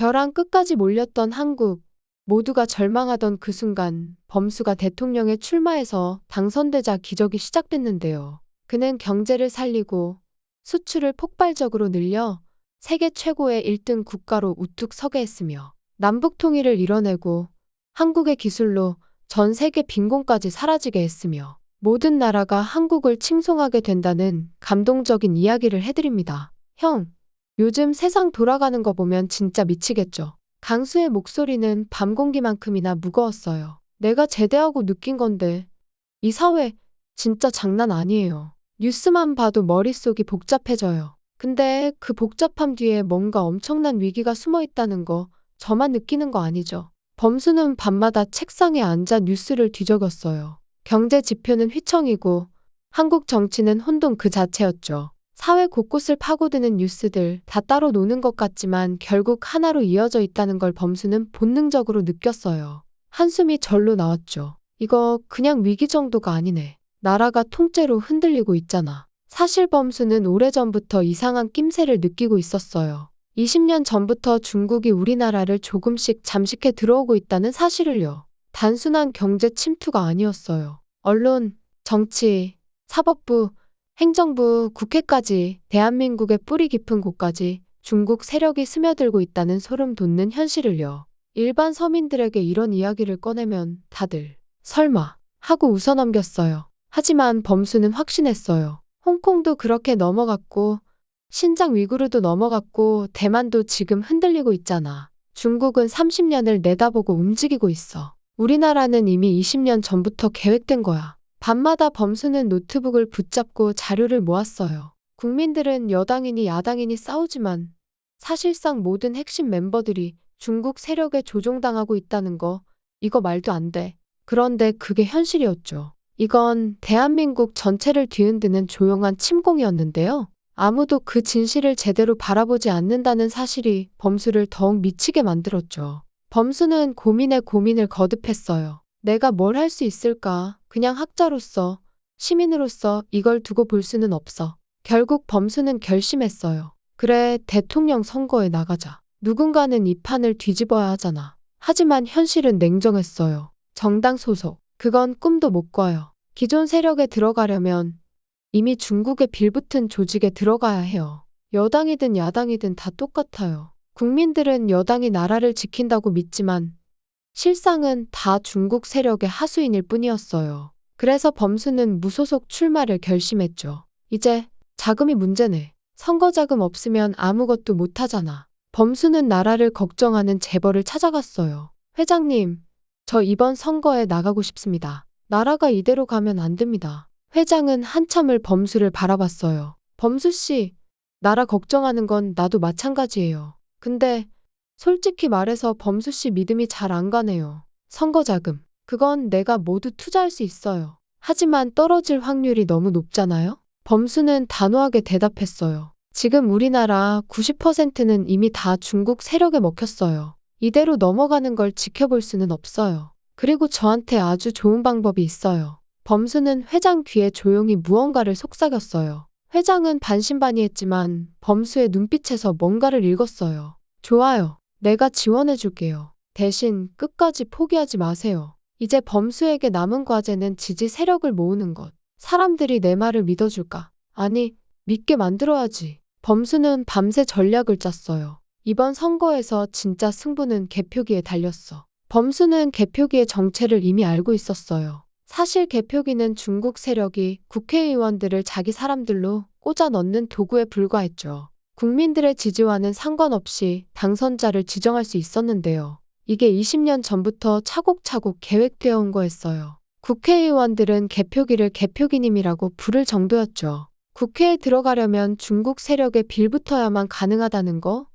벼랑 끝까지 몰렸던 한국. 모두가 절망하던 그 순간 범수가 대통령에 출마해서 당선되자 기적이 시작됐는데요. 그는 경제를 살리고 수출을 폭발적으로 늘려 세계 최고의 1등 국가로 우뚝 서게 했으며 남북 통일을 이뤄내고 한국의 기술로 전 세계 빈곤까지 사라지게 했으며 모든 나라가 한국을 칭송하게 된다는 감동적인 이야기를 해드립니다. 형, 요즘 세상 돌아가는 거 보면 진짜 미치겠죠. 강수의 목소리는 밤 공기만큼이나 무거웠어요. 내가 제대하고 느낀 건데 이 사회 진짜 장난 아니에요. 뉴스만 봐도 머릿속이 복잡해져요. 근데 그 복잡함 뒤에 뭔가 엄청난 위기가 숨어 있다는 거 저만 느끼는 거 아니죠? 범수는 밤마다 책상에 앉아 뉴스를 뒤적였어요. 경제 지표는 휘청이고 한국 정치는 혼돈 그 자체였죠. 사회 곳곳을 파고드는 뉴스들 다 따로 노는 것 같지만 결국 하나로 이어져 있다는 걸 범수는 본능적으로 느꼈어요. 한숨이 절로 나왔죠. 이거 그냥 위기 정도가 아니네. 나라가 통째로 흔들리고 있잖아. 사실 범수는 오래전부터 이상한 낌새를 느끼고 있었어요. 20년 전부터 중국이 우리나라를 조금씩 잠식해 들어오고 있다는 사실을요. 단순한 경제 침투가 아니었어요. 언론, 정치, 사법부, 행정부, 국회까지 대한민국의 뿌리 깊은 곳까지 중국 세력이 스며들고 있다는 소름 돋는 현실을요. 일반 서민들에게 이런 이야기를 꺼내면 다들 설마 하고 웃어넘겼어요. 하지만 범수는 확신했어요. 홍콩도 그렇게 넘어갔고 신장 위구르도 넘어갔고 대만도 지금 흔들리고 있잖아. 중국은 30년을 내다보고 움직이고 있어. 우리나라는 이미 20년 전부터 계획된 거야. 밤마다 범수는 노트북을 붙잡고 자료를 모았어요. 국민들은 여당이니 야당이니 싸우지만 사실상 모든 핵심 멤버들이 중국 세력에 조종당하고 있다는 거, 이거 말도 안 돼. 그런데 그게 현실이었죠. 이건 대한민국 전체를 뒤흔드는 조용한 침공이었는데요. 아무도 그 진실을 제대로 바라보지 않는다는 사실이 범수를 더욱 미치게 만들었죠. 범수는 고민에 고민을 거듭했어요. 내가 뭘 할 수 있을까? 그냥 학자로서, 시민으로서 이걸 두고 볼 수는 없어. 결국 범수는 결심했어요. 그래, 대통령 선거에 나가자. 누군가는 이 판을 뒤집어야 하잖아. 하지만 현실은 냉정했어요. 정당 소속, 그건 꿈도 못 꿔요. 기존 세력에 들어가려면 이미 중국에 빌붙은 조직에 들어가야 해요. 여당이든 야당이든 다 똑같아요. 국민들은 여당이 나라를 지킨다고 믿지만 실상은 다 중국 세력의 하수인일 뿐이었어요. 그래서 범수는 무소속 출마를 결심했죠. 이제 자금이 문제네. 선거 자금 없으면 아무것도 못하잖아. 범수는 나라를 걱정하는 재벌을 찾아갔어요. 회장님, 저 이번 선거에 나가고 싶습니다. 나라가 이대로 가면 안 됩니다. 회장은 한참을 범수를 바라봤어요. 범수 씨, 나라 걱정하는 건 나도 마찬가지예요. 근데 솔직히 말해서 범수 씨 믿음이 잘 안 가네요. 선거 자금, 그건 내가 모두 투자할 수 있어요. 하지만 떨어질 확률이 너무 높잖아요? 범수는 단호하게 대답했어요. 지금 우리나라 90%는 이미 다 중국 세력에 먹혔어요. 이대로 넘어가는 걸 지켜볼 수는 없어요. 그리고 저한테 아주 좋은 방법이 있어요. 범수는 회장 귀에 조용히 무언가를 속삭였어요. 회장은 반신반의했지만 범수의 눈빛에서 뭔가를 읽었어요. 좋아요. 내가 지원해줄게요. 대신 끝까지 포기하지 마세요. 이제 범수에게 남은 과제는 지지 세력을 모으는 것. 사람들이 내 말을 믿어줄까? 아니, 믿게 만들어야지. 범수는 밤새 전략을 짰어요. 이번 선거에서 진짜 승부는 개표기에 달렸어. 범수는 개표기의 정체를 이미 알고 있었어요. 사실 개표기는 중국 세력이 국회의원들을 자기 사람들로 꽂아 넣는 도구에 불과했죠. 국민들의 지지와는 상관없이 당선자를 지정할 수 있었는데요. 이게 20년 전부터 차곡차곡 계획되어 온 거였어요. 국회의원들은 개표기를 개표기님이라고 부를 정도였죠. 국회에 들어가려면 중국 세력에 빌붙어야만 가능하다는 거?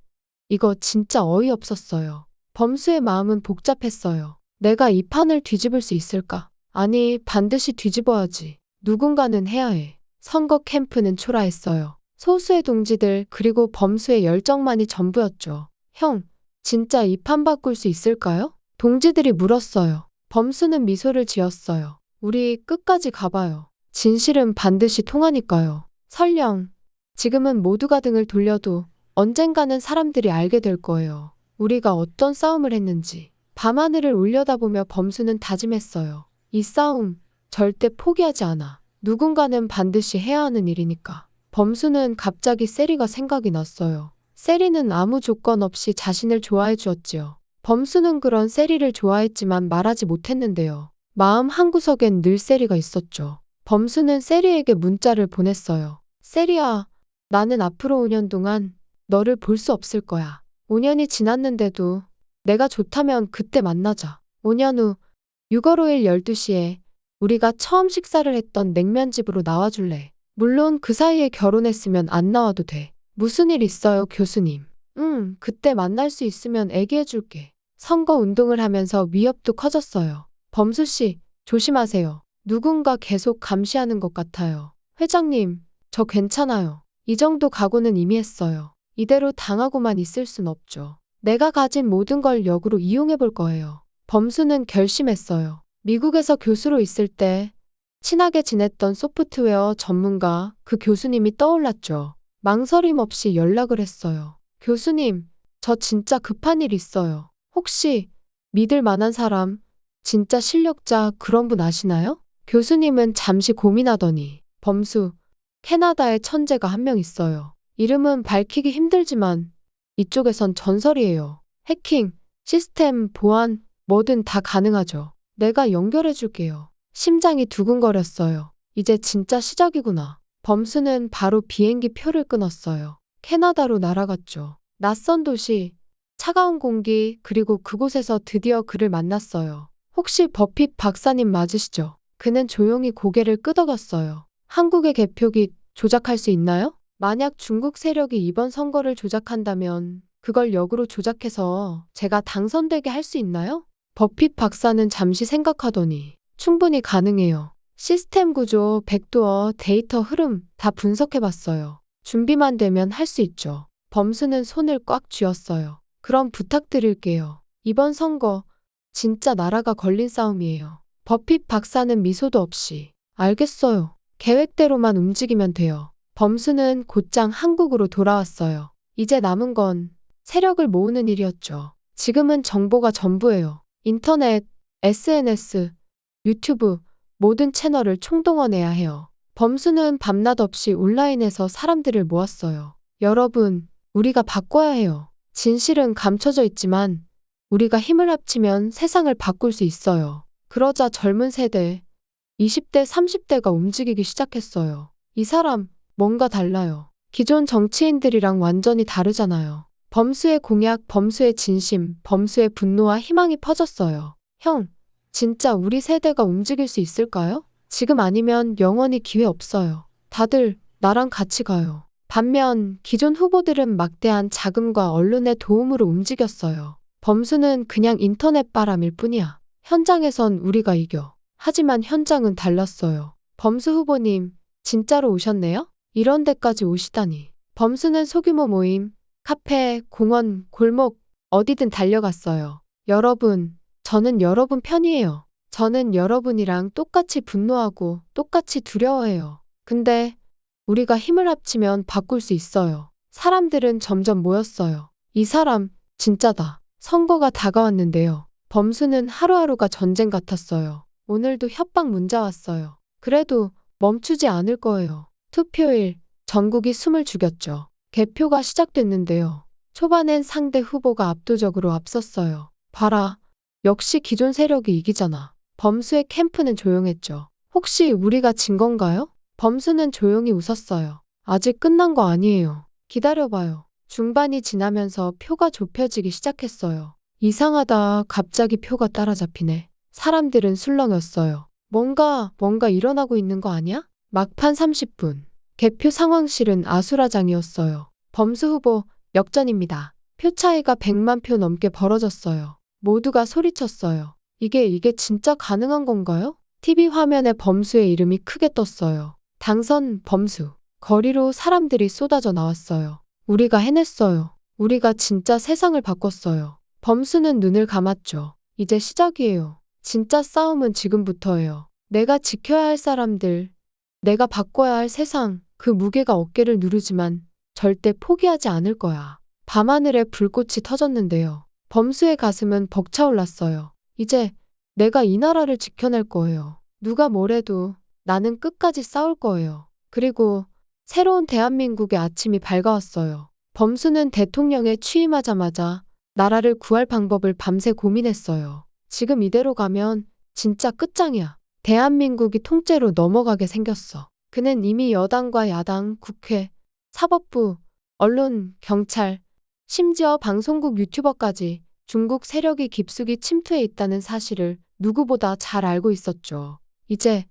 이거 진짜 어이없었어요. 범수의 마음은 복잡했어요. 내가 이 판을 뒤집을 수 있을까? 아니, 반드시 뒤집어야지. 누군가는 해야 해. 선거 캠프는 초라했어요. 소수의 동지들 그리고 범수의 열정만이 전부였죠. 형, 진짜 이 판 바꿀 수 있을까요? 동지들이 물었어요. 범수는 미소를 지었어요. 우리 끝까지 가봐요. 진실은 반드시 통하니까요. 설령 지금은 모두가 등을 돌려도 언젠가는 사람들이 알게 될 거예요. 우리가 어떤 싸움을 했는지. 밤하늘을 올려다보며 범수는 다짐했어요. 이 싸움 절대 포기하지 않아. 누군가는 반드시 해야 하는 일이니까. 범수는 갑자기 세리가 생각이 났어요. 세리는 아무 조건 없이 자신을 좋아해 주었지요. 범수는 그런 세리를 좋아했지만 말하지 못했는데요. 마음 한구석엔 늘 세리가 있었죠. 범수는 세리에게 문자를 보냈어요. 세리야, 나는 앞으로 5년 동안 너를 볼 수 없을 거야. 5년이 지났는데도 내가 좋다면 그때 만나자. 5년 후 6월 5일 12시에 우리가 처음 식사를 했던 냉면집으로 나와줄래? 물론 그 사이에 결혼했으면 안 나와도 돼. 무슨 일 있어요, 교수님? 그때 만날 수 있으면 얘기해줄게. 선거 운동을 하면서 위협도 커졌어요. 범수 씨, 조심하세요. 누군가 계속 감시하는 것 같아요. 회장님, 저 괜찮아요. 이 정도 각오는 이미 했어요. 이대로 당하고만 있을 순 없죠. 내가 가진 모든 걸 역으로 이용해 볼 거예요. 범수는 결심했어요. 미국에서 교수로 있을 때 친하게 지냈던 소프트웨어 전문가 그 교수님이 떠올랐죠. 망설임 없이 연락을 했어요. 교수님, 저 진짜 급한 일 있어요. 혹시 믿을 만한 사람, 진짜 실력자 그런 분 아시나요? 교수님은 잠시 고민하더니 범수, 캐나다에 천재가 한 명 있어요. 이름은 밝히기 힘들지만 이쪽에선 전설이에요. 해킹, 시스템, 보안, 뭐든 다 가능하죠. 내가 연결해 줄게요. 심장이 두근거렸어요. 이제 진짜 시작이구나. 범수는 바로 비행기 표를 끊었어요. 캐나다로 날아갔죠. 낯선 도시, 차가운 공기, 그리고 그곳에서 드디어 그를 만났어요. 혹시 버핏 박사님 맞으시죠? 그는 조용히 고개를 끄덕였어요. 한국의 개표기 조작할 수 있나요? 만약 중국 세력이 이번 선거를 조작한다면 그걸 역으로 조작해서 제가 당선되게 할 수 있나요? 버핏 박사는 잠시 생각하더니 충분히 가능해요. 시스템 구조, 백도어, 데이터 흐름 다 분석해봤어요. 준비만 되면 할 수 있죠. 범수는 손을 꽉 쥐었어요. 그럼 부탁드릴게요. 이번 선거 진짜 나라가 걸린 싸움이에요. 버핏 박사는 미소도 없이 알겠어요. 계획대로만 움직이면 돼요. 범수는 곧장 한국으로 돌아왔어요. 이제 남은 건 세력을 모으는 일이었죠. 지금은 정보가 전부예요. 인터넷, SNS, 유튜브 모든 채널을 총동원해야 해요. 범수는 밤낮 없이 온라인에서 사람들을 모았어요. 여러분, 우리가 바꿔야 해요. 진실은 감춰져 있지만 우리가 힘을 합치면 세상을 바꿀 수 있어요. 그러자 젊은 세대, 20대, 30대가 움직이기 시작했어요. 이 사람, 뭔가 달라요. 기존 정치인들이랑 완전히 다르잖아요. 범수의 공약, 범수의 진심, 범수의 분노와 희망이 퍼졌어요. 형, 진짜 우리 세대가 움직일 수 있을까요? 지금 아니면 영원히 기회 없어요. 다들 나랑 같이 가요. 반면 기존 후보들은 막대한 자금과 언론의 도움으로 움직였어요. 범수는 그냥 인터넷 바람일 뿐이야. 현장에선 우리가 이겨. 하지만 현장은 달랐어요. 범수 후보님, 진짜로 오셨네요? 이런 데까지 오시다니. 범수는 소규모 모임, 카페, 공원, 골목, 어디든 달려갔어요. 여러분, 저는 여러분 편이에요. 저는 여러분이랑 똑같이 분노하고 똑같이 두려워해요. 근데 우리가 힘을 합치면 바꿀 수 있어요. 사람들은 점점 모였어요. 이 사람, 진짜다. 선거가 다가왔는데요. 범수는 하루하루가 전쟁 같았어요. 오늘도 협박 문자 왔어요. 그래도 멈추지 않을 거예요. 투표일, 전국이 숨을 죽였죠. 개표가 시작됐는데요. 초반엔 상대 후보가 압도적으로 앞섰어요. 봐라. 역시 기존 세력이 이기잖아. 범수의 캠프는 조용했죠. 혹시 우리가 진 건가요? 범수는 조용히 웃었어요. 아직 끝난 거 아니에요. 기다려봐요. 중반이 지나면서 표가 좁혀지기 시작했어요. 이상하다. 갑자기 표가 따라잡히네. 사람들은 술렁였어요. 뭔가 일어나고 있는 거 아니야? 막판 30분. 개표 상황실은 아수라장이었어요. 범수 후보 역전입니다. 표 차이가 100만 표 넘게 벌어졌어요. 모두가 소리쳤어요. 이게 진짜 가능한 건가요? TV 화면에 범수의 이름이 크게 떴어요. 당선 범수. 거리로 사람들이 쏟아져 나왔어요. 우리가 해냈어요. 우리가 진짜 세상을 바꿨어요. 범수는 눈을 감았죠. 이제 시작이에요. 진짜 싸움은 지금부터예요. 내가 지켜야 할 사람들, 내가 바꿔야 할 세상, 그 무게가 어깨를 누르지만 절대 포기하지 않을 거야. 밤하늘에 불꽃이 터졌는데요. 범수의 가슴은 벅차올랐어요. 이제 내가 이 나라를 지켜낼 거예요. 누가 뭐래도 나는 끝까지 싸울 거예요. 그리고 새로운 대한민국의 아침이 밝아왔어요. 범수는 대통령에 취임하자마자 나라를 구할 방법을 밤새 고민했어요. 지금 이대로 가면 진짜 끝장이야. 대한민국이 통째로 넘어가게 생겼어. 그는 이미 여당과 야당, 국회, 사법부, 언론, 경찰, 심지어 방송국 유튜버까지 중국 세력이 깊숙이 침투해 있다는 사실을 누구보다 잘 알고 있었죠. 이제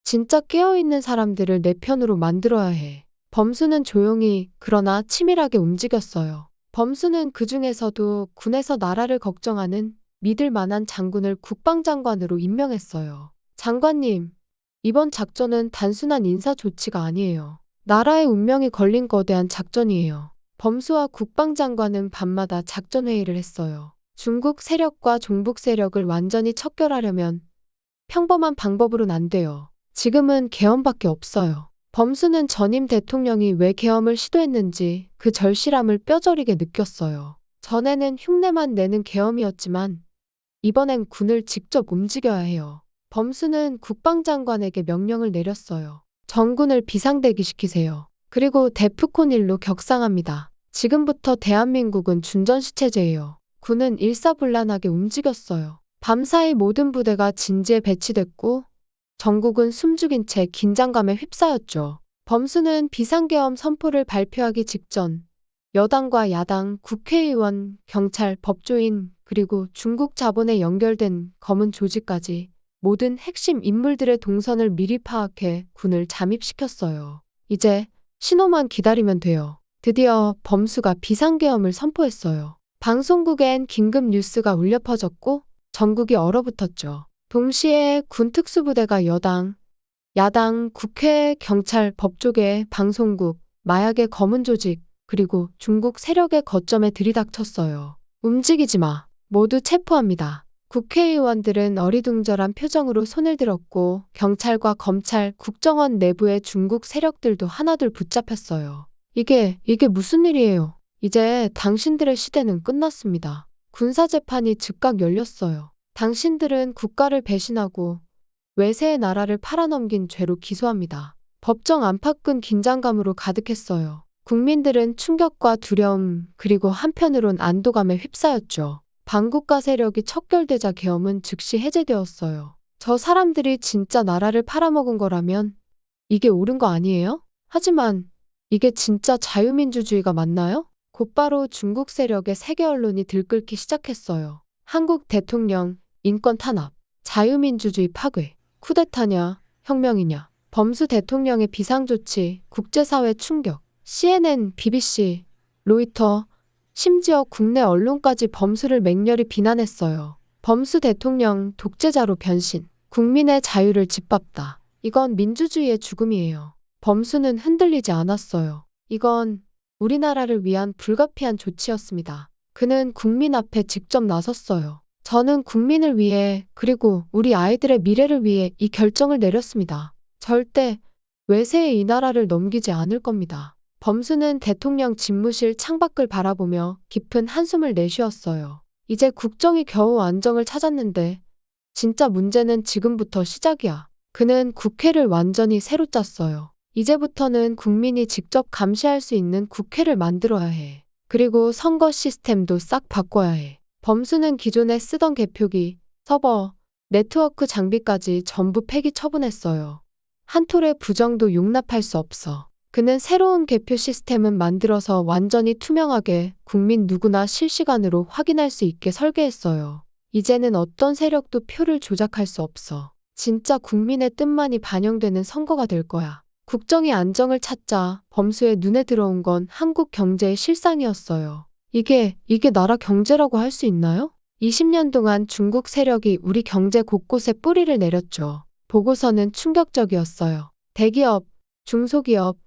진짜 깨어있는 사람들을 내 편으로 만들어야 해. 범수는 조용히 그러나 치밀하게 움직였어요. 범수는 그 중에서도 군에서 나라를 걱정하는 믿을 만한 장군을 국방장관으로 임명했어요. 장관님, 이번 작전은 단순한 인사 조치가 아니에요. 나라의 운명이 걸린 거대한 작전이에요. 범수와 국방장관은 밤마다 작전회의를 했어요. 중국 세력과 종북 세력을 완전히 척결하려면 평범한 방법으로는 안 돼요. 지금은 계엄밖에 없어요. 범수는 전임 대통령이 왜 계엄을 시도했는지 그 절실함을 뼈저리게 느꼈어요. 전에는 흉내만 내는 계엄이었지만 이번엔 군을 직접 움직여야 해요. 범수는 국방장관에게 명령을 내렸어요. 전군을 비상대기시키세요. 그리고 데프콘 1로 격상합니다. 지금부터 대한민국은 준전시체제예요. 군은 일사불란하게 움직였어요. 밤사이 모든 부대가 진지에 배치됐고 전국은 숨죽인 채 긴장감에 휩싸였죠. 범수는 비상계엄 선포를 발표하기 직전 여당과 야당, 국회의원, 경찰, 법조인, 그리고 중국 자본에 연결된 검은 조직까지 모든 핵심 인물들의 동선을 미리 파악해 군을 잠입시켰어요. 이제 신호만 기다리면 돼요. 드디어 범수가 비상계엄을 선포했어요. 방송국엔 긴급 뉴스가 울려 퍼졌고 전국이 얼어붙었죠. 동시에 군 특수부대가 여당, 야당, 국회, 경찰, 법조계, 방송국, 마약의 검은 조직, 그리고 중국 세력의 거점에 들이닥쳤어요. 움직이지 마. 모두 체포합니다. 국회의원들은 어리둥절한 표정으로 손을 들었고 경찰과 검찰, 국정원 내부의 중국 세력들도 하나둘 붙잡혔어요. 이게 무슨 일이에요? 이제 당신들의 시대는 끝났습니다. 군사재판이 즉각 열렸어요. 당신들은 국가를 배신하고 외세의 나라를 팔아넘긴 죄로 기소합니다. 법정 안팎은 긴장감으로 가득했어요. 국민들은 충격과 두려움 그리고 한편으론 안도감에 휩싸였죠. 반국가 세력이 척결되자 계엄은 즉시 해제되었어요. 저 사람들이 진짜 나라를 팔아먹은 거라면 이게 옳은 거 아니에요? 하지만 이게 진짜 자유민주주의가 맞나요? 곧바로 중국 세력의 세계 언론이 들끓기 시작했어요. 한국 대통령, 인권 탄압, 자유민주주의 파괴, 쿠데타냐, 혁명이냐, 범수 대통령의 비상조치, 국제사회 충격, CNN, BBC, 로이터, 심지어 국내 언론까지 범수를 맹렬히 비난했어요. 범수 대통령 독재자로 변신, 국민의 자유를 짓밟다. 이건 민주주의의 죽음이에요. 범수는 흔들리지 않았어요. 이건 우리나라를 위한 불가피한 조치였습니다. 그는 국민 앞에 직접 나섰어요. 저는 국민을 위해 그리고 우리 아이들의 미래를 위해 이 결정을 내렸습니다. 절대 외세에 이 나라를 넘기지 않을 겁니다. 범수는 대통령 집무실 창밖을 바라보며 깊은 한숨을 내쉬었어요. 이제 국정이 겨우 안정을 찾았는데 진짜 문제는 지금부터 시작이야. 그는 국회를 완전히 새로 짰어요. 이제부터는 국민이 직접 감시할 수 있는 국회를 만들어야 해. 그리고 선거 시스템도 싹 바꿔야 해. 범수는 기존에 쓰던 개표기, 서버, 네트워크 장비까지 전부 폐기 처분했어요. 한 톨의 부정도 용납할 수 없어. 그는 새로운 개표 시스템은 만들어서 완전히 투명하게 국민 누구나 실시간으로 확인할 수 있게 설계했어요. 이제는 어떤 세력도 표를 조작할 수 없어. 진짜 국민의 뜻만이 반영되는 선거가 될 거야. 국정이 안정을 찾자 범수의 눈에 들어온 건 한국 경제의 실상이었어요. 이게 나라 경제라고 할 수 있나요? 20년 동안 중국 세력이 우리 경제 곳곳에 뿌리를 내렸죠. 보고서는 충격적이었어요. 대기업, 중소기업,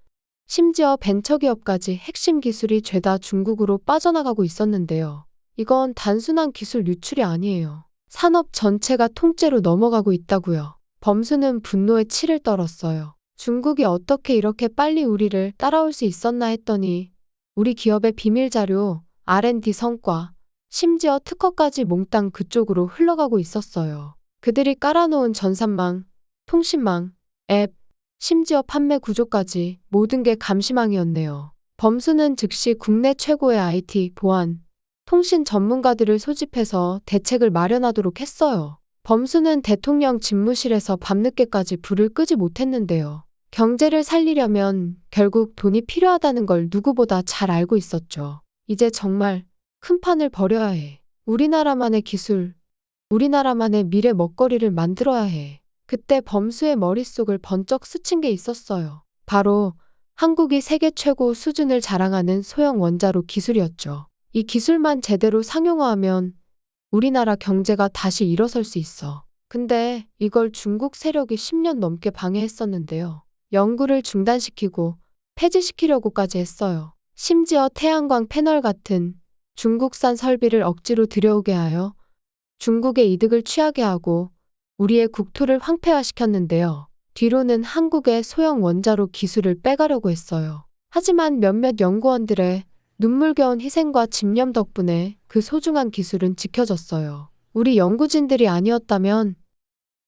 심지어 벤처기업까지 핵심 기술이 죄다 중국으로 빠져나가고 있었는데요. 이건 단순한 기술 유출이 아니에요. 산업 전체가 통째로 넘어가고 있다고요. 범수는 분노에 치를 떨었어요. 중국이 어떻게 이렇게 빨리 우리를 따라올 수 있었나 했더니 우리 기업의 비밀 자료, R&D 성과, 심지어 특허까지 몽땅 그쪽으로 흘러가고 있었어요. 그들이 깔아놓은 전산망, 통신망, 앱, 심지어 판매 구조까지 모든 게 감시망이었네요. 범수는 즉시 국내 최고의 IT, 보안, 통신 전문가들을 소집해서 대책을 마련하도록 했어요. 범수는 대통령 집무실에서 밤늦게까지 불을 끄지 못했는데요. 경제를 살리려면 결국 돈이 필요하다는 걸 누구보다 잘 알고 있었죠. 이제 정말 큰 판을 벌여야 해. 우리나라만의 기술, 우리나라만의 미래 먹거리를 만들어야 해. 그때 범수의 머릿속을 번쩍 스친 게 있었어요. 바로 한국이 세계 최고 수준을 자랑하는 소형 원자로 기술이었죠. 이 기술만 제대로 상용화하면 우리나라 경제가 다시 일어설 수 있어. 근데 이걸 중국 세력이 10년 넘게 방해했었는데요. 연구를 중단시키고 폐지시키려고까지 했어요. 심지어 태양광 패널 같은 중국산 설비를 억지로 들여오게 하여 중국의 이득을 취하게 하고 우리의 국토를 황폐화시켰는데요. 뒤로는 한국의 소형 원자로 기술을 빼가려고 했어요. 하지만 몇몇 연구원들의 눈물겨운 희생과 집념 덕분에 그 소중한 기술은 지켜졌어요. 우리 연구진들이 아니었다면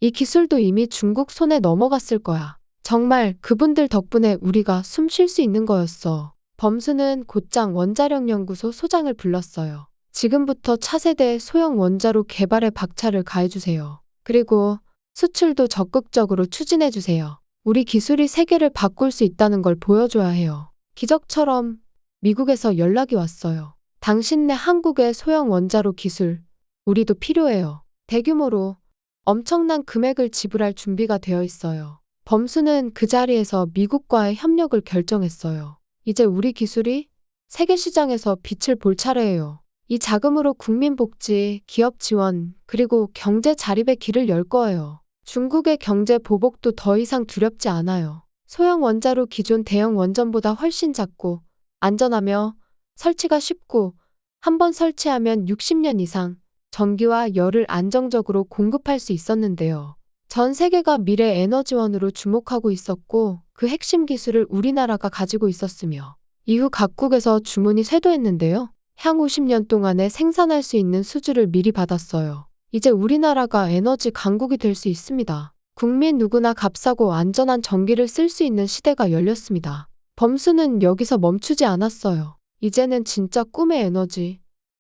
이 기술도 이미 중국 손에 넘어갔을 거야. 정말 그분들 덕분에 우리가 숨 쉴 수 있는 거였어. 범수는 곧장 원자력연구소 소장을 불렀어요. 지금부터 차세대 소형 원자로 개발에 박차를 가해주세요. 그리고 수출도 적극적으로 추진해주세요. 우리 기술이 세계를 바꿀 수 있다는 걸 보여줘야 해요. 기적처럼 미국에서 연락이 왔어요. 당신네 한국의 소형 원자로 기술, 우리도 필요해요. 대규모로 엄청난 금액을 지불할 준비가 되어 있어요. 범수는 그 자리에서 미국과의 협력을 결정했어요. 이제 우리 기술이 세계 시장에서 빛을 볼 차례예요. 이 자금으로 국민 복지, 기업 지원, 그리고 경제 자립의 길을 열 거예요. 중국의 경제 보복도 더 이상 두렵지 않아요. 소형 원자로 기존 대형 원전보다 훨씬 작고 안전하며 설치가 쉽고 한번 설치하면 60년 이상 전기와 열을 안정적으로 공급할 수 있었는데요. 전 세계가 미래 에너지원으로 주목하고 있었고 그 핵심 기술을 우리나라가 가지고 있었으며 이후 각국에서 주문이 쇄도했는데요. 향후 10년 동안에 생산할 수 있는 수주를 미리 받았어요. 이제 우리나라가 에너지 강국이 될 수 있습니다. 국민 누구나 값싸고 안전한 전기를 쓸 수 있는 시대가 열렸습니다. 범수는 여기서 멈추지 않았어요. 이제는 진짜 꿈의 에너지,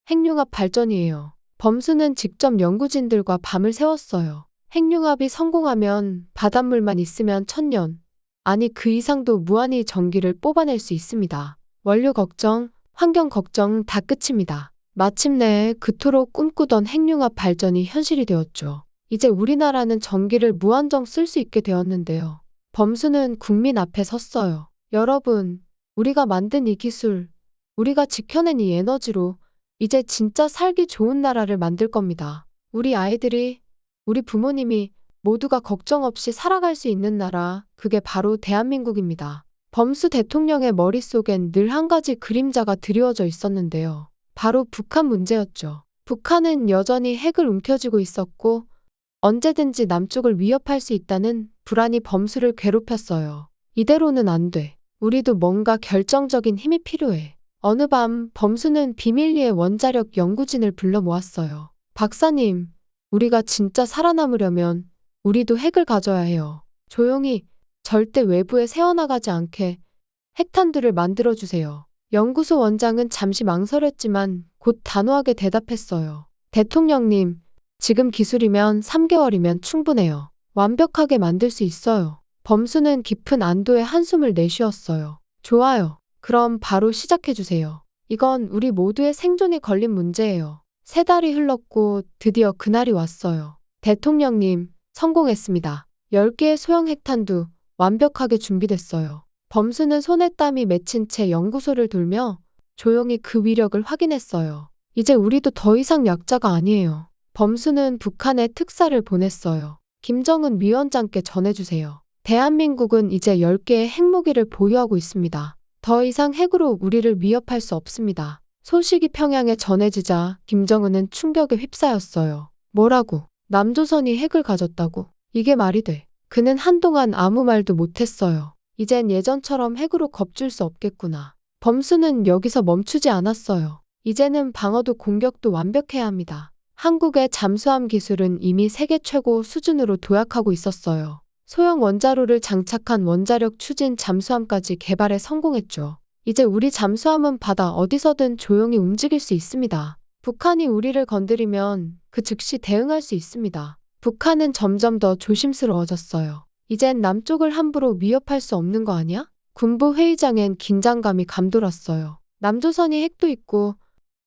핵융합 발전이에요. 범수는 직접 연구진들과 밤을 새웠어요. 핵융합이 성공하면 바닷물만 있으면 1000년, 아니 그 이상도 무한히 전기를 뽑아낼 수 있습니다. 원료 걱정, 환경 걱정 다 끝입니다. 마침내 그토록 꿈꾸던 핵융합 발전이 현실이 되었죠. 이제 우리나라는 전기를 무한정 쓸 수 있게 되었는데요. 범수는 국민 앞에 섰어요. 여러분, 우리가 만든 이 기술, 우리가 지켜낸 이 에너지로 이제 진짜 살기 좋은 나라를 만들 겁니다. 우리 아이들이, 우리 부모님이 모두가 걱정 없이 살아갈 수 있는 나라, 그게 바로 대한민국입니다. 범수 대통령의 머릿속엔 늘 한 가지 그림자가 드리워져 있었는데요. 바로 북한 문제였죠. 북한은 여전히 핵을 움켜쥐고 있었고 언제든지 남쪽을 위협할 수 있다는 불안이 범수를 괴롭혔어요. 이대로는 안 돼. 우리도 뭔가 결정적인 힘이 필요해. 어느 밤 범수는 비밀리에 원자력 연구진을 불러 모았어요. 박사님, 우리가 진짜 살아남으려면 우리도 핵을 가져야 해요. 조용히 절대 외부에 새어나가지 않게 핵탄두를 만들어주세요. 연구소 원장은 잠시 망설였지만 곧 단호하게 대답했어요. 대통령님, 지금 기술이면 3개월이면 충분해요. 완벽하게 만들 수 있어요. 범수는 깊은 안도의 한숨을 내쉬었어요. 좋아요. 그럼 바로 시작해주세요. 이건 우리 모두의 생존이 걸린 문제예요. 3달이 흘렀고 드디어 그날이 왔어요. 대통령님, 성공했습니다. 10개의 소형 핵탄두 완벽하게 준비됐어요. 범수는 손에 땀이 맺힌 채 연구소를 돌며 조용히 그 위력을 확인했어요. 이제 우리도 더 이상 약자가 아니에요. 범수는 북한에 특사를 보냈어요. 김정은 위원장께 전해주세요. 대한민국은 이제 10개의 핵무기를 보유하고 있습니다. 더 이상 핵으로 우리를 위협할 수 없습니다. 소식이 평양에 전해지자 김정은은 충격에 휩싸였어요. 뭐라고? 남조선이 핵을 가졌다고? 이게 말이 돼. 그는 한동안 아무 말도 못했어요. 이젠 예전처럼 핵으로 겁줄 수 없겠구나. 범수는 여기서 멈추지 않았어요. 이제는 방어도 공격도 완벽해야 합니다. 한국의 잠수함 기술은 이미 세계 최고 수준으로 도약하고 있었어요. 소형 원자로를 장착한 원자력 추진 잠수함까지 개발에 성공했죠. 이제 우리 잠수함은 바다 어디서든 조용히 움직일 수 있습니다. 북한이 우리를 건드리면 그 즉시 대응할 수 있습니다. 북한은 점점 더 조심스러워졌어요. 이젠 남쪽을 함부로 위협할 수 없는 거 아니야? 군부 회의장엔 긴장감이 감돌았어요. 남조선이 핵도 있고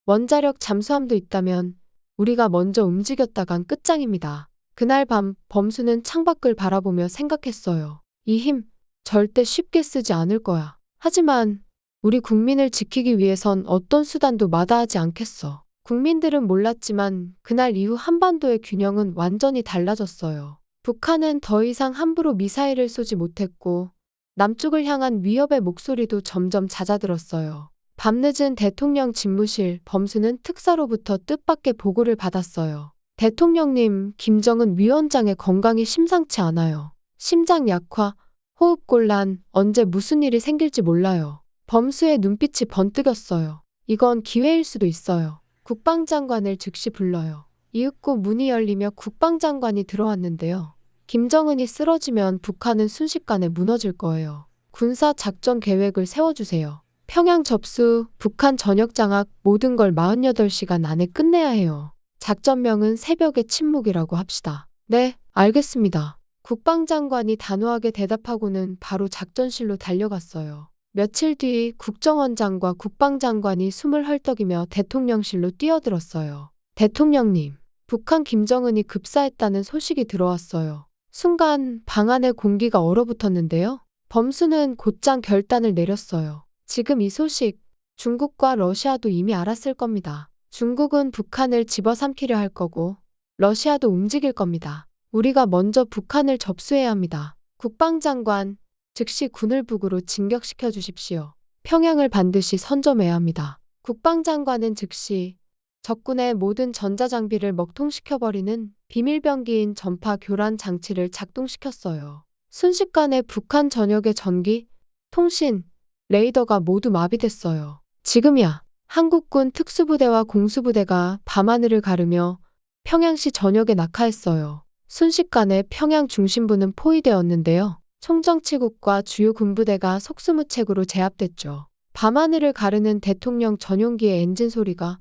원자력 잠수함도 있다면 우리가 먼저 움직였다간 끝장입니다. 그날 밤 범수는 창밖을 바라보며 생각했어요. 이 힘 절대 쉽게 쓰지 않을 거야. 하지만 우리 국민을 지키기 위해선 어떤 수단도 마다하지 않겠어. 국민들은 몰랐지만 그날 이후 한반도의 균형은 완전히 달라졌어요. 북한은 더 이상 함부로 미사일을 쏘지 못했고 남쪽을 향한 위협의 목소리도 점점 잦아들었어요. 밤늦은 대통령 집무실 범수는 특사로부터 뜻밖의 보고를 받았어요. 대통령님, 김정은 위원장의 건강이 심상치 않아요. 심장 약화, 호흡곤란, 언제 무슨 일이 생길지 몰라요. 범수의 눈빛이 번뜩였어요. 이건 기회일 수도 있어요. 국방장관을 즉시 불러요. 이윽고 문이 열리며 국방장관이 들어왔는데요. 김정은이 쓰러지면 북한은 순식간에 무너질 거예요. 군사 작전 계획을 세워주세요. 평양 접수, 북한 전역 장악 모든 걸 48시간 안에 끝내야 해요. 작전명은 새벽의 침묵이라고 합시다. 네, 알겠습니다. 국방장관이 단호하게 대답하고는 바로 작전실로 달려갔어요. 며칠 뒤 국정원장과 국방장관이 숨을 헐떡이며 대통령실로 뛰어들었어요. 대통령님, 북한 김정은이 급사했다는 소식이 들어왔어요. 순간 방 안의 공기가 얼어붙었는데요. 범수는 곧장 결단을 내렸어요. 지금 이 소식, 중국과 러시아도 이미 알았을 겁니다. 중국은 북한을 집어삼키려 할 거고 러시아도 움직일 겁니다. 우리가 먼저 북한을 접수해야 합니다. 국방장관, 즉시 군을 북으로 진격시켜 주십시오. 평양을 반드시 선점해야 합니다. 국방장관은 즉시 적군의 모든 전자장비를 먹통시켜버리는 비밀병기인 전파 교란 장치를 작동시켰어요. 순식간에 북한 전역의 전기, 통신, 레이더가 모두 마비됐어요. 지금이야. 한국군 특수부대와 공수부대가 밤하늘을 가르며 평양시 전역에 낙하했어요. 순식간에 평양 중심부는 포위되었는데요. 총정치국과 주요 군부대가 속수무책으로 제압됐죠. 밤하늘을 가르는 대통령 전용기의 엔진 소리가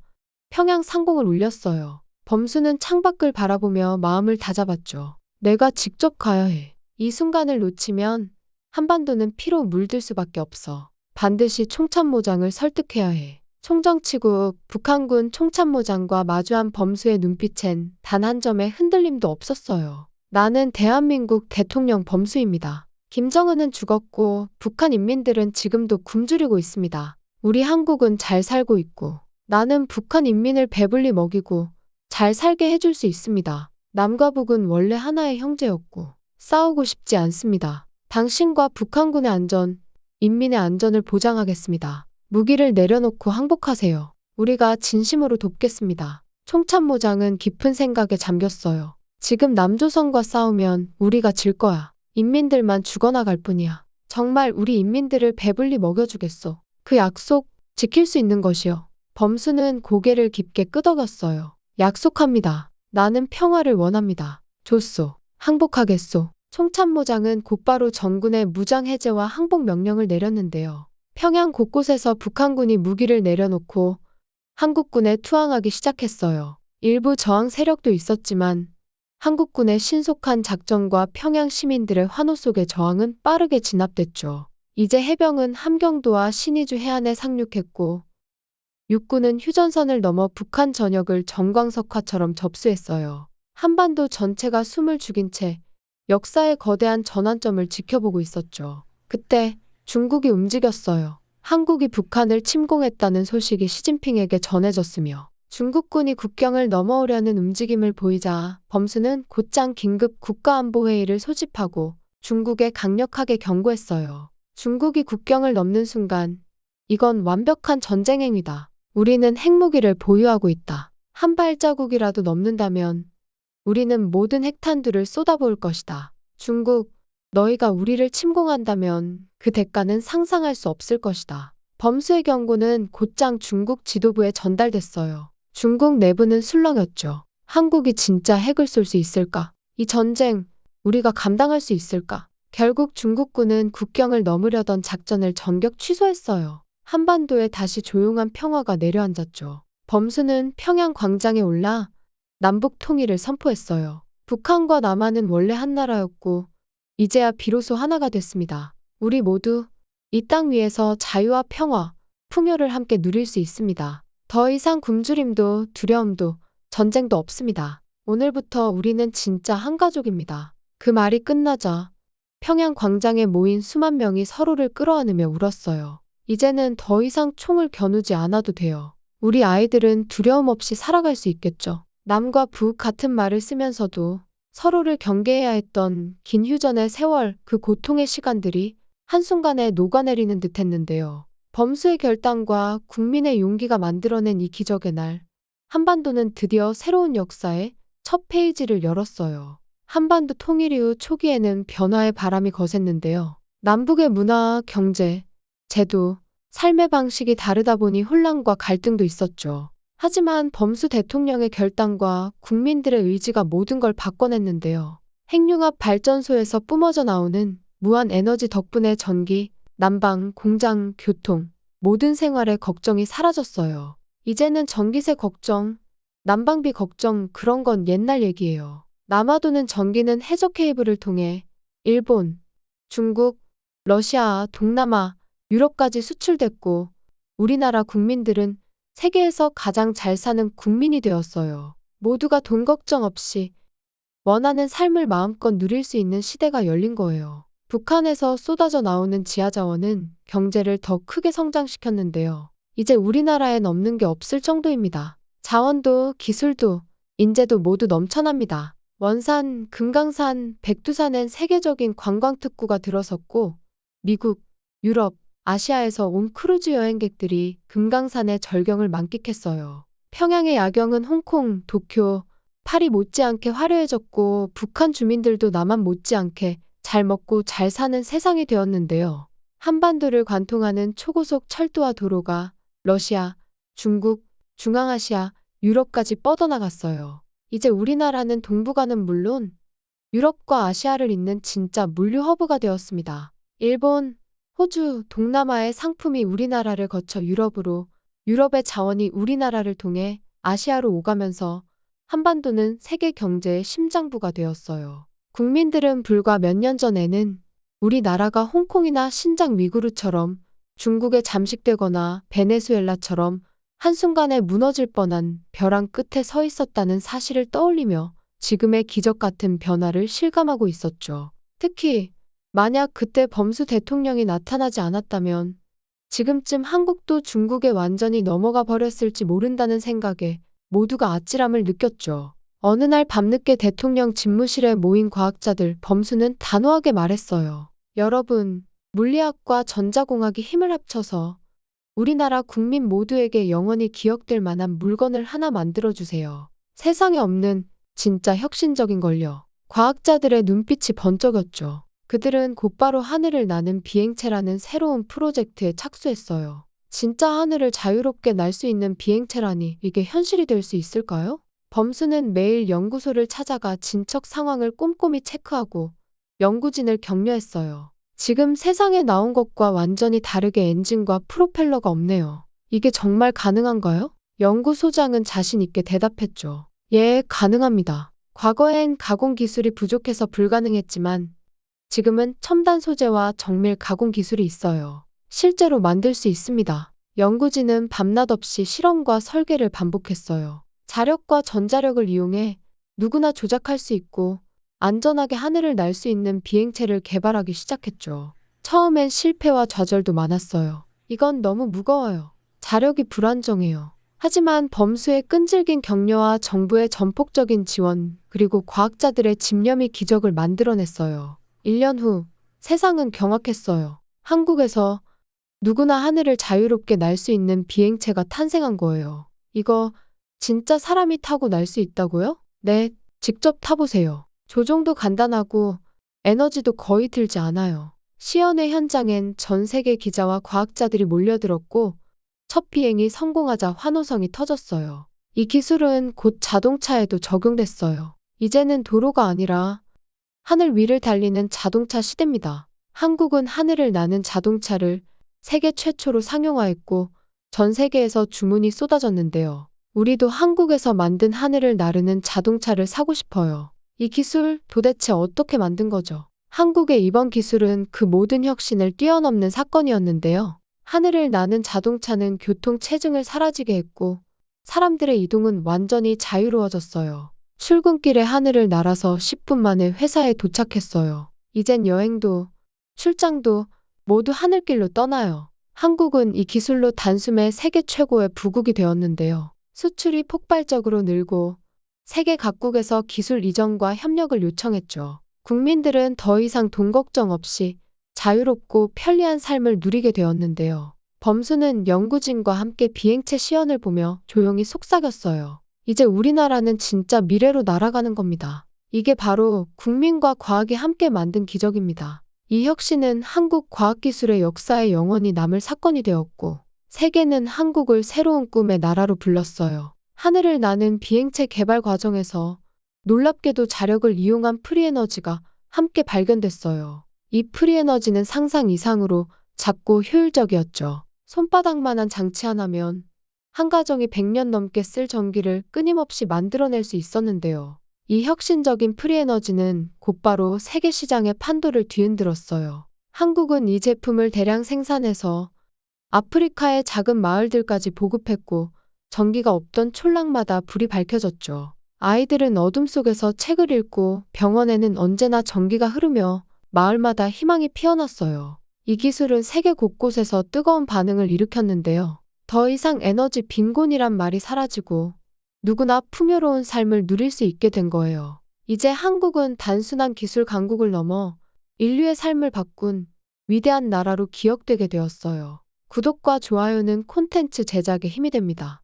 평양 상공을 울렸어요. 범수는 창밖을 바라보며 마음을 다잡았죠. 내가 직접 가야 해. 이 순간을 놓치면 한반도는 피로 물들 수밖에 없어. 반드시 총참모장을 설득해야 해. 총정치국 북한군 총참모장과 마주한 범수의 눈빛엔 단 한 점의 흔들림도 없었어요. 나는 대한민국 대통령 범수입니다. 김정은은 죽었고 북한 인민들은 지금도 굶주리고 있습니다. 우리 한국은 잘 살고 있고 나는 북한 인민을 배불리 먹이고 잘 살게 해줄 수 있습니다. 남과 북은 원래 하나의 형제였고 싸우고 싶지 않습니다. 당신과 북한군의 안전, 인민의 안전을 보장하겠습니다. 무기를 내려놓고 항복하세요. 우리가 진심으로 돕겠습니다. 총참모장은 깊은 생각에 잠겼어요. 지금 남조선과 싸우면 우리가 질 거야. 인민들만 죽어나갈 뿐이야. 정말 우리 인민들을 배불리 먹여주겠소. 그 약속 지킬 수 있는 것이요. 범수는 고개를 깊게 끄덕였어요. 약속합니다. 나는 평화를 원합니다. 좋소. 항복하겠소. 총참모장은 곧바로 전군의 무장 해제와 항복 명령을 내렸는데요. 평양 곳곳에서 북한군이 무기를 내려놓고 한국군에 투항하기 시작했어요. 일부 저항 세력도 있었지만 한국군의 신속한 작전과 평양 시민들의 환호 속의 저항은 빠르게 진압됐죠. 이제 해병은 함경도와 신의주 해안에 상륙했고 육군은 휴전선을 넘어 북한 전역을 정광석화처럼 접수했어요. 한반도 전체가 숨을 죽인 채 역사의 거대한 전환점을 지켜보고 있었죠. 그때 중국이 움직였어요. 한국이 북한을 침공했다는 소식이 시진핑에게 전해졌으며 중국군이 국경을 넘어오려는 움직임을 보이자 범수는 곧장 긴급 국가안보회의를 소집하고 중국에 강력하게 경고했어요. 중국이 국경을 넘는 순간 이건 완벽한 전쟁 행위다. 우리는 핵무기를 보유하고 있다. 한 발자국이라도 넘는다면 우리는 모든 핵탄두를 쏟아부을 것이다. 중국, 너희가 우리를 침공한다면 그 대가는 상상할 수 없을 것이다. 범수의 경고는 곧장 중국 지도부에 전달됐어요. 중국 내부는 술렁였죠. 한국이 진짜 핵을 쏠 수 있을까? 이 전쟁 우리가 감당할 수 있을까? 결국 중국군은 국경을 넘으려던 작전을 전격 취소했어요. 한반도에 다시 조용한 평화가 내려앉았죠. 범수는 평양 광장에 올라 남북 통일을 선포했어요. 북한과 남한은 원래 한 나라였고 이제야 비로소 하나가 됐습니다. 우리 모두 이 땅 위에서 자유와 평화, 풍요를 함께 누릴 수 있습니다. 더 이상 굶주림도 두려움도 전쟁도 없습니다. 오늘부터 우리는 진짜 한 가족입니다. 그 말이 끝나자 평양 광장에 모인 수만 명이 서로를 끌어안으며 울었어요. 이제는 더 이상 총을 겨누지 않아도 돼요. 우리 아이들은 두려움 없이 살아갈 수 있겠죠. 남과 북 같은 말을 쓰면서도 서로를 경계해야 했던 긴 휴전의 세월, 그 고통의 시간들이 한순간에 녹아내리는 듯 했는데요. 범수의 결단과 국민의 용기가 만들어낸 이 기적의 날, 한반도는 드디어 새로운 역사의 첫 페이지를 열었어요. 한반도 통일 이후 초기에는 변화의 바람이 거셌는데요. 남북의 문화, 경제, 제도, 삶의 방식이 다르다 보니 혼란과 갈등도 있었죠. 하지만 범수 대통령의 결단과 국민들의 의지가 모든 걸 바꿔냈는데요. 핵융합 발전소에서 뿜어져 나오는 무한 에너지 덕분에 전기, 난방, 공장, 교통, 모든 생활의 걱정이 사라졌어요. 이제는 전기세 걱정, 난방비 걱정 그런 건 옛날 얘기예요. 남아도는 전기는 해저 케이블을 통해 일본, 중국, 러시아, 동남아, 유럽까지 수출됐고 우리나라 국민들은 세계에서 가장 잘 사는 국민이 되었어요. 모두가 돈 걱정 없이 원하는 삶을 마음껏 누릴 수 있는 시대가 열린 거예요. 북한에서 쏟아져 나오는 지하자원은 경제를 더 크게 성장시켰는데요. 이제 우리나라엔 없는 게 없을 정도입니다. 자원도 기술도 인재도 모두 넘쳐납니다. 원산, 금강산, 백두산엔 세계적인 관광특구가 들어섰고 미국, 유럽, 아시아에서 온 크루즈 여행객들이 금강산의 절경을 만끽했어요. 평양의 야경은 홍콩, 도쿄, 파리 못지않게 화려해졌고 북한 주민들도 남한 못지않게 잘 먹고 잘 사는 세상이 되었는데요. 한반도를 관통하는 초고속 철도와 도로가 러시아, 중국, 중앙아시아, 유럽까지 뻗어나갔어요. 이제 우리나라는 동북아는 물론 유럽과 아시아를 잇는 진짜 물류 허브가 되었습니다. 일본, 호주, 동남아의 상품이 우리나라를 거쳐 유럽으로, 유럽의 자원이 우리나라를 통해 아시아로 오가면서 한반도는 세계 경제의 심장부가 되었어요. 국민들은 불과 몇 년 전에는 우리나라가 홍콩이나 신장 위구르처럼 중국에 잠식되거나 베네수엘라처럼 한순간에 무너질 뻔한 벼랑 끝에 서 있었다는 사실을 떠올리며 지금의 기적 같은 변화를 실감하고 있었죠. 특히 만약 그때 범수 대통령이 나타나지 않았다면 지금쯤 한국도 중국에 완전히 넘어가 버렸을지 모른다는 생각에 모두가 아찔함을 느꼈죠. 어느 날 밤늦게 대통령 집무실에 모인 과학자들 범수는 단호하게 말했어요. 여러분, 물리학과 전자공학이 힘을 합쳐서 우리나라 국민 모두에게 영원히 기억될 만한 물건을 하나 만들어주세요. 세상에 없는 진짜 혁신적인 걸요. 과학자들의 눈빛이 번쩍였죠. 그들은 곧바로 하늘을 나는 비행체라는 새로운 프로젝트에 착수했어요. 진짜 하늘을 자유롭게 날 수 있는 비행체라니 이게 현실이 될 수 있을까요? 범수는 매일 연구소를 찾아가 진척 상황을 꼼꼼히 체크하고 연구진을 격려했어요. 지금 세상에 나온 것과 완전히 다르게 엔진과 프로펠러가 없네요. 이게 정말 가능한가요? 연구소장은 자신 있게 대답했죠. 예, 가능합니다. 과거엔 가공 기술이 부족해서 불가능했지만 지금은 첨단 소재와 정밀 가공 기술이 있어요. 실제로 만들 수 있습니다. 연구진은 밤낮 없이 실험과 설계를 반복했어요. 자력과 전자력을 이용해 누구나 조작할 수 있고 안전하게 하늘을 날 수 있는 비행체를 개발하기 시작했죠. 처음엔 실패와 좌절도 많았어요. 이건 너무 무거워요. 자력이 불안정해요. 하지만 범수의 끈질긴 격려와 정부의 전폭적인 지원, 그리고 과학자들의 집념이 기적을 만들어냈어요. 1년 후 세상은 경악했어요. 한국에서 누구나 하늘을 자유롭게 날 수 있는 비행체가 탄생한 거예요. 이거 진짜 사람이 타고 날 수 있다고요? 네, 직접 타보세요. 조종도 간단하고 에너지도 거의 들지 않아요. 시연회 현장엔 전 세계 기자와 과학자들이 몰려들었고 첫 비행이 성공하자 환호성이 터졌어요. 이 기술은 곧 자동차에도 적용됐어요. 이제는 도로가 아니라 하늘 위를 달리는 자동차 시대입니다. 한국은 하늘을 나는 자동차를 세계 최초로 상용화했고 전 세계에서 주문이 쏟아졌는데요. 우리도 한국에서 만든 하늘을 나르는 자동차를 사고 싶어요. 이 기술 도대체 어떻게 만든 거죠? 한국의 이번 기술은 그 모든 혁신을 뛰어넘는 사건이었는데요. 하늘을 나는 자동차는 교통 체증을 사라지게 했고 사람들의 이동은 완전히 자유로워졌어요. 출근길에 하늘을 날아서 10분 만에 회사에 도착했어요. 이젠 여행도 출장도 모두 하늘길로 떠나요. 한국은 이 기술로 단숨에 세계 최고의 부국이 되었는데요. 수출이 폭발적으로 늘고 세계 각국에서 기술 이전과 협력을 요청했죠. 국민들은 더 이상 돈 걱정 없이 자유롭고 편리한 삶을 누리게 되었는데요. 범수는 연구진과 함께 비행체 시연을 보며 조용히 속삭였어요. 이제 우리나라는 진짜 미래로 날아가는 겁니다. 이게 바로 국민과 과학이 함께 만든 기적입니다. 이 혁신은 한국 과학기술의 역사에 영원히 남을 사건이 되었고 세계는 한국을 새로운 꿈의 나라로 불렀어요. 하늘을 나는 비행체 개발 과정에서 놀랍게도 자력을 이용한 프리에너지가 함께 발견됐어요. 이 프리에너지는 상상 이상으로 작고 효율적이었죠. 손바닥만한 장치 하나면 한 가정이 100년 넘게 쓸 전기를 끊임없이 만들어낼 수 있었는데요. 이 혁신적인 프리에너지는 곧바로 세계 시장의 판도를 뒤흔들었어요. 한국은 이 제품을 대량 생산해서 아프리카의 작은 마을들까지 보급했고 전기가 없던 촌락마다 불이 밝혀졌죠. 아이들은 어둠 속에서 책을 읽고 병원에는 언제나 전기가 흐르며 마을마다 희망이 피어났어요. 이 기술은 세계 곳곳에서 뜨거운 반응을 일으켰는데요. 더 이상 에너지 빈곤이란 말이 사라지고 누구나 풍요로운 삶을 누릴 수 있게 된 거예요. 이제 한국은 단순한 기술 강국을 넘어 인류의 삶을 바꾼 위대한 나라로 기억되게 되었어요. 구독과 좋아요는 콘텐츠 제작에 힘이 됩니다.